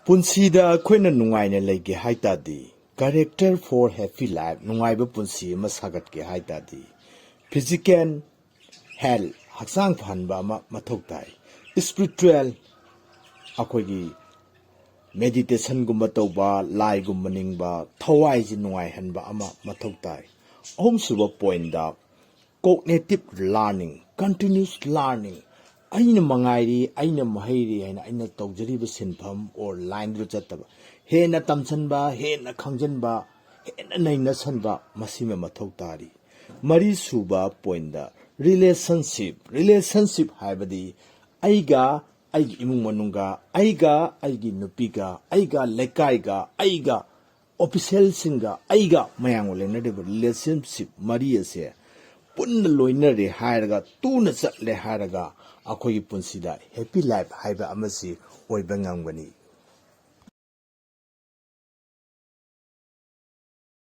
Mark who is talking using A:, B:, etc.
A: ꯄꯨꯟꯁꯤꯗ ꯑꯩꯈꯣꯏꯅ ꯅꯨꯡꯉꯥꯏꯅ ꯂꯩꯒꯦ ꯍꯥꯏꯇꯥꯔꯗꯤ ꯀꯦꯔꯦꯛꯇꯔ ꯐꯣꯔ ꯍꯦꯄꯤ ꯂꯥꯏꯐ ꯅꯨꯡꯉꯥꯏꯕ ꯄꯨꯟꯁꯤ ꯑꯃ ꯁꯥꯒꯠꯀꯦ ꯍꯥꯏꯇꯥꯔꯗꯤ ꯐꯤꯖꯤꯀꯦꯜ ꯍꯦꯜꯊ ꯍꯛꯆꯥꯡ ꯐꯍꯟꯕ ꯑꯃ ꯃꯊꯧ ꯇꯥꯏ ꯁ꯭ꯄꯤꯔꯤꯆꯨꯋꯦꯜ ꯑꯩꯈꯣꯏꯒꯤ ꯃꯦꯗꯤꯇꯦꯁꯟꯒꯨꯝꯕ ꯇꯧꯕ ꯂꯥꯏꯒꯨꯝꯕ ꯅꯤꯡꯕ ꯊꯋꯥꯏꯁꯤ ꯅꯨꯡꯉꯥꯏꯍꯟꯕ ꯑꯃ ꯃꯊꯧ ꯇꯥꯏ ꯑꯍꯨꯝꯁꯨꯕ ꯄꯣꯏꯟꯗ ꯀꯣꯒꯅꯤꯇꯤꯚ ꯂꯥꯔꯅꯤꯡ ꯀꯟꯇꯤꯅ꯭ꯌꯨꯁ ꯂꯥꯔꯅꯤꯡ ꯑꯩꯅ ꯃꯉꯥꯏꯔꯤ ꯑꯩꯅ ꯃꯍꯩꯔꯤ ꯍꯥꯏꯅ ꯑꯩꯅ ꯇꯧꯖꯔꯤꯕ ꯁꯤꯟꯐꯝ ꯑꯣꯔ ꯂꯥꯏꯟꯗꯨ ꯆꯠꯇꯕ ꯍꯦꯟꯅ ꯇꯝꯁꯟꯕ ꯍꯦꯟꯅ ꯈꯪꯖꯟꯕ ꯍꯦꯟꯅ ꯅꯩꯅꯁꯟꯕ ꯃꯁꯤꯃ ꯃꯊꯧ ꯇꯥꯔꯤ ꯃꯔꯤꯁꯨꯕ ꯄꯣꯏꯟꯗ ꯔꯤꯂꯦꯁꯟꯁꯤꯞ ꯍꯥꯏꯕꯗꯤ ꯑꯩꯒ ꯑꯩꯒꯤ ꯏꯃꯨꯡ ꯃꯅꯨꯡꯒ ꯑꯩꯒ ꯑꯩꯒꯤ ꯅꯨꯄꯤꯒ ꯑꯩꯒ ꯂꯩꯀꯥꯏꯒ ꯑꯩꯒ ꯑꯣꯐꯤꯁꯦꯜꯁꯤꯡꯒ ꯑꯩꯒ ꯃꯌꯥꯝꯒ ꯂꯩꯅꯔꯤꯕ ꯔꯤꯂꯦꯁꯟꯁꯤꯞ ꯃꯔꯤ ꯑꯁꯦ ꯄꯨꯟꯅ ꯂꯣꯏꯅꯔꯦ ꯍꯥꯏꯔꯒ ꯇꯨꯅ ꯆꯠꯂꯦ ꯍꯥꯏꯔꯒ ꯑꯩꯈꯣꯏꯒꯤ ꯄꯨꯟꯁꯤꯗ ꯍꯦꯄꯤ ꯂꯥꯏꯐ ꯍꯥꯏꯕ ꯑꯃꯁꯤ ꯑꯣꯏꯕ ꯉꯝꯒꯅꯤ